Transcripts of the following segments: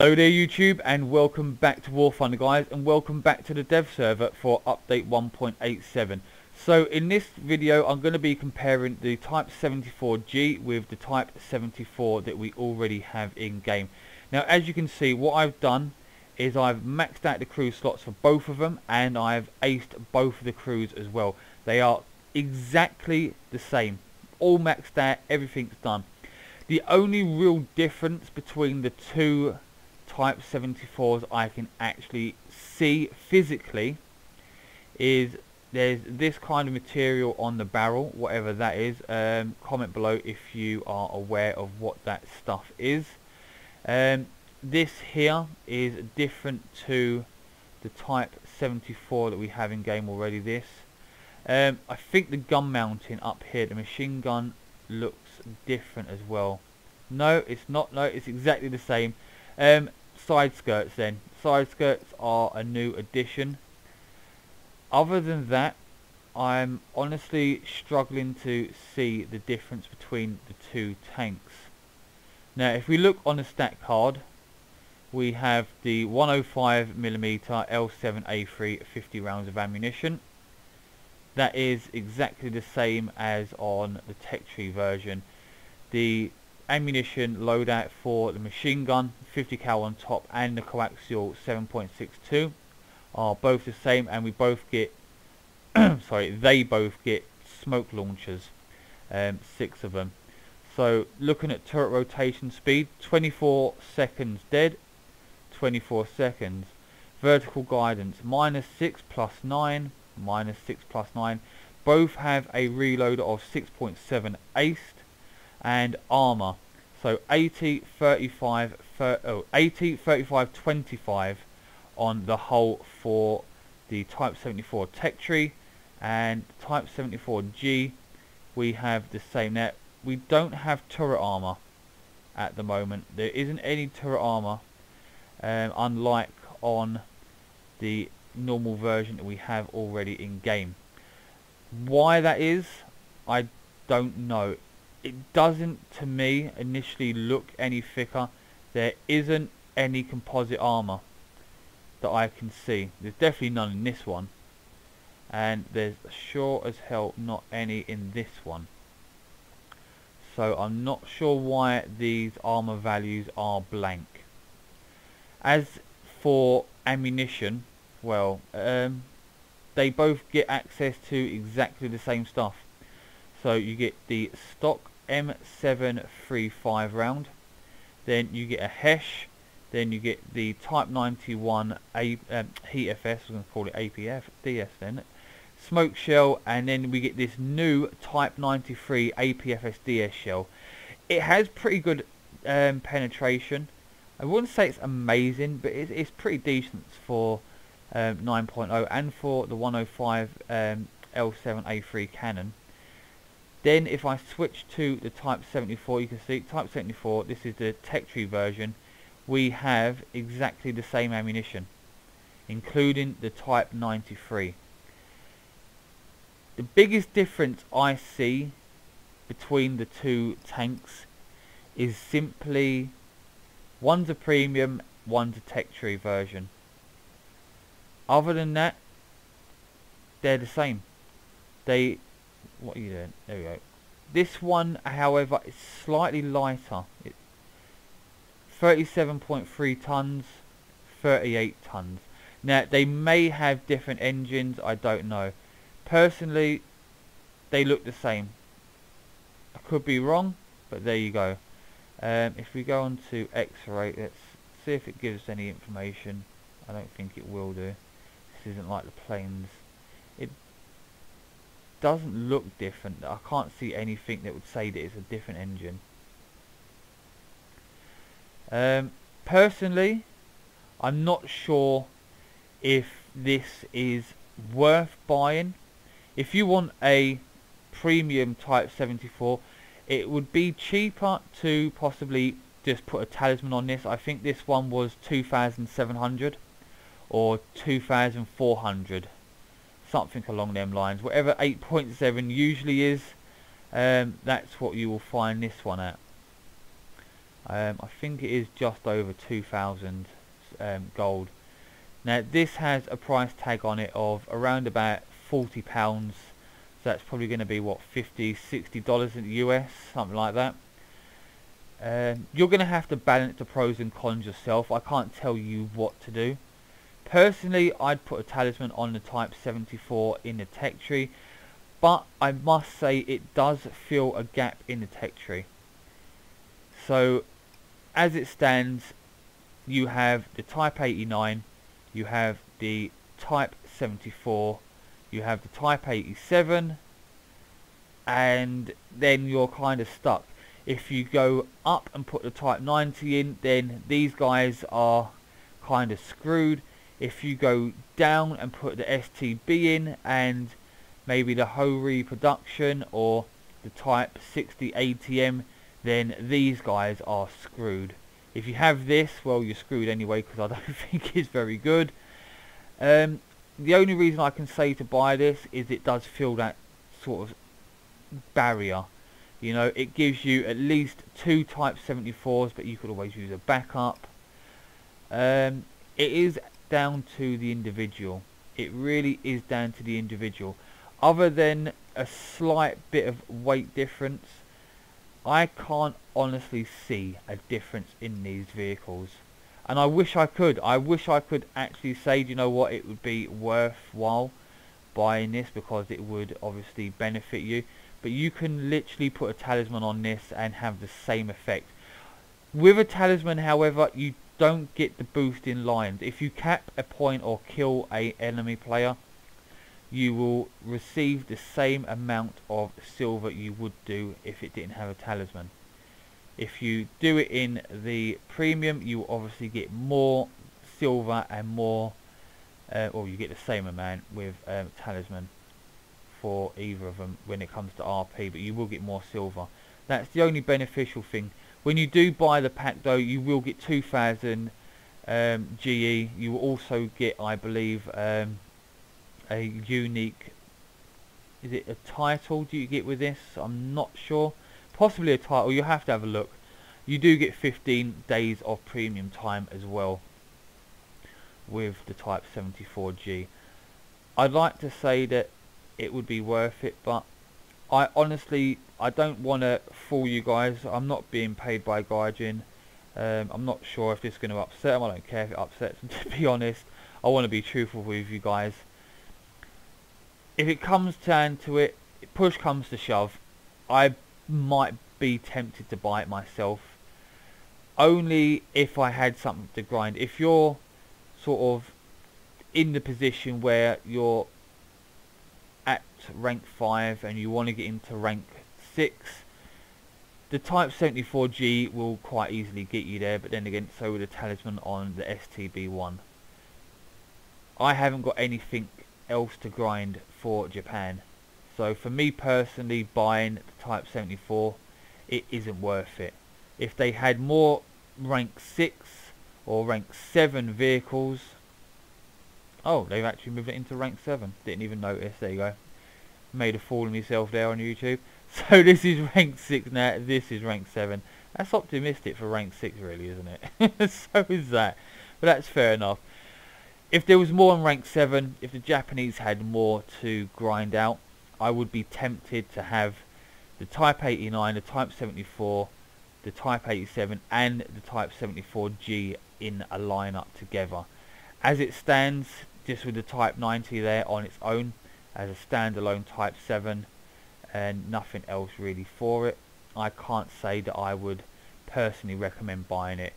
Hello there YouTube, and welcome back to War Thunder guys, and welcome back to the dev server for update 1.87. So in this video I'm going to be comparing the Type 74G with the Type 74 that we already have in game. Now as you can see, what I've done is I've maxed out the crew slots for both of them, and I've aced both of the crews as well. They are exactly the same, all maxed out, everything's done. The only real difference between the two Type 74s I can actually see physically is there's this kind of material on the barrel, whatever that is. Comment below if you are aware of what that stuff is. This here is different to the Type 74 that we have in game already. I think the gun mounting up here, the machine gun, looks different as well. No, it's not. No, it's exactly the same. Side skirts then. Side skirts are a new addition. Other than that, I'm honestly struggling to see the difference between the two tanks. Now, if we look on the stat card, we have the 105mm L7A3 50 rounds of ammunition. That is exactly the same as on the tech tree version. The ammunition loadout for the machine gun 50 cal on top and the coaxial 7.62 are both the same, and we both get they both get smoke launchers, 6 of them. So looking at turret rotation speed, 24 seconds dead, 24 seconds. Vertical guidance -6 + 9, -6 + 9. Both have a reload of 6.7 aced. And armor, so 80 35 25 on the whole for the Type 74 tech tree, and Type 74G we have the same. Now we don't have turret armor at the moment. There isn't any turret armor, unlike on the normal version that we have already in game. Why that is, I don't know. It doesn't, to me, initially look any thicker. There isn't any composite armor that I can see. There's definitely none in this one, and there's sure as hell not any in this one. So I'm not sure why these armor values are blank. As for ammunition, well, they both get access to exactly the same stuff. So you get the stock M735 round, then you get a HESH, then you get the Type 91 heat FS, we're going to call it APF DS then, smoke shell, and then we get this new Type 93 APFS DS shell. It has pretty good penetration. I wouldn't say it's amazing, but it's pretty decent for 9.0 and for the 105 L7A3 cannon. Then if I switch to the Type 74, you can see Type 74, this is the tech tree version. We have exactly the same ammunition, including the Type 93. The biggest difference I see between the two tanks is simply one's a premium, one's a tech tree version. Other than that, they're the same. What are you doing? There we go. This one, however, is slightly lighter. It's 37.3 tons, 38 tons. Now, they may have different engines, I don't know. Personally, they look the same. I could be wrong, but there you go. If we go on to X-ray, let's see if it gives us any information. I don't think it will do. This isn't like the planes. It doesn't look different. I can't see anything that would say that it's a different engine. Personally, I'm not sure if this is worth buying. If you want a premium Type 74, it would be cheaper to possibly just put a talisman on this. I think this one was 2,700 or 2,400. Something along them lines. Whatever 8.7 usually is, that's what you will find this one at. I think it is just over 2,000 gold. Now this has a price tag on it of around about £40, so that's probably going to be what, $50–60 in the US, something like that. You're going to have to balance the pros and cons yourself. I can't tell you what to do. Personally, I'd put a talisman on the Type 74 in the tech tree, but I must say it does fill a gap in the tech tree. So as it stands, you have the Type 89, you have the Type 74, you have the Type 87, and then you're kind of stuck. If you go up and put the Type 90 in, then these guys are kind of screwed. If you go down and put the STB in and maybe the Hori production or the Type 60 ATM, then these guys are screwed. If you have this, well, you're screwed anyway, because I don't think it's very good. The only reason I can say to buy this is it does fill that sort of barrier. You know, it gives you at least 2 Type 74s, but you could always use a backup. It is down to the individual. It really is down to the individual. Other than a slight bit of weight difference, I can't honestly see a difference in these vehicles. And I wish I could. I wish I could actually say, you know what, it would be worthwhile buying this because it would obviously benefit you. But you can literally put a talisman on this and have the same effect. With a talisman, however, you don't get the boost in lines. If you cap a point or kill a enemy player, you will receive the same amount of silver you would do if it didn't have a talisman. If you do it in the premium, you will obviously get more silver and more, or you get the same amount with talisman for either of them when it comes to RP, but you will get more silver. That's the only beneficial thing. When you do buy the pack though, you will get 2,000 GE. You will also get, I believe, a unique, is it a title do you get with this? I'm not sure. Possibly a title. You have to have a look. You do get 15 days of premium time as well with the Type 74G. I'd like to say that it would be worth it, but I honestly, I don't want to fool you guys. I'm not being paid by Gaijin. I'm not sure if this is going to upset them. I don't care if it upsets them, to be honest. I want to be truthful with you guys. If it comes down to it, push comes to shove, I might be tempted to buy it myself. Only if I had something to grind. If you're sort of in the position where you're at rank 5 and you want to get into rank 6, the Type 74G will quite easily get you there, but then again, so will the talisman on the STB1. I haven't got anything else to grind for Japan, so for me personally, buying the Type 74, it isn't worth it. If they had more rank 6 or rank 7 vehicles, oh, they've actually moved it into rank 7. Didn't even notice. There you go. Made a fool of myself there on YouTube. So this is rank 6 now. This is rank 7. That's optimistic for rank 6, really, isn't it? So is that. But that's fair enough. If there was more on rank 7, if the Japanese had more to grind out, I would be tempted to have the Type 89, the Type 74, the Type 87 and the Type 74G in a lineup together. As it stands, just with the Type 90 there on its own as a standalone Type 7 and nothing else really for it, I can't say that I would personally recommend buying it,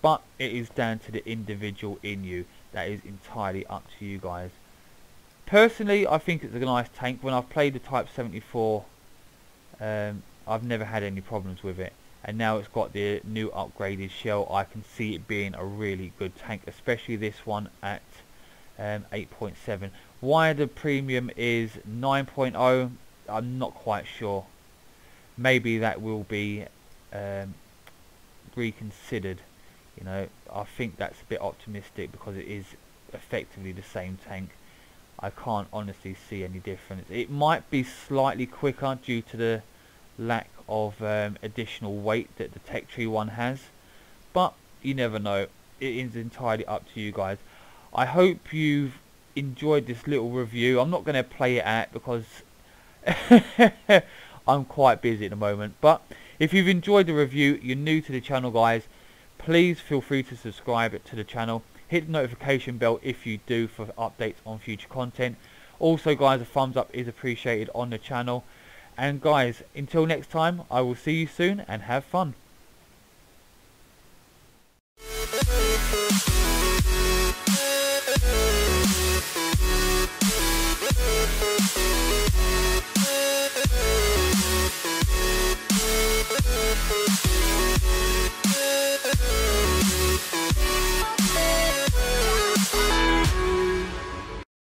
but it is down to the individual in you. That is entirely up to you guys. Personally, I think it's a nice tank. When I've played the Type 74, I've never had any problems with it, and now it's got the new upgraded shell. I can see it being a really good tank, especially this one at 8.7. Why the premium is 9.0, I'm not quite sure. Maybe that will be reconsidered. You know, I think that's a bit optimistic because it is effectively the same tank. I can't honestly see any difference. It might be slightly quicker due to the lack of additional weight that the Tech Tree one has, but you never know. It is entirely up to you guys. I hope you've enjoyed this little review. I'm not going to play it out because I'm quite busy at the moment, but if you've enjoyed the review, you're new to the channel guys, please feel free to subscribe to the channel. Hit the notification bell if you do for updates on future content. Also guys, a thumbs up is appreciated on the channel. And guys, until next time, I will see you soon and have fun.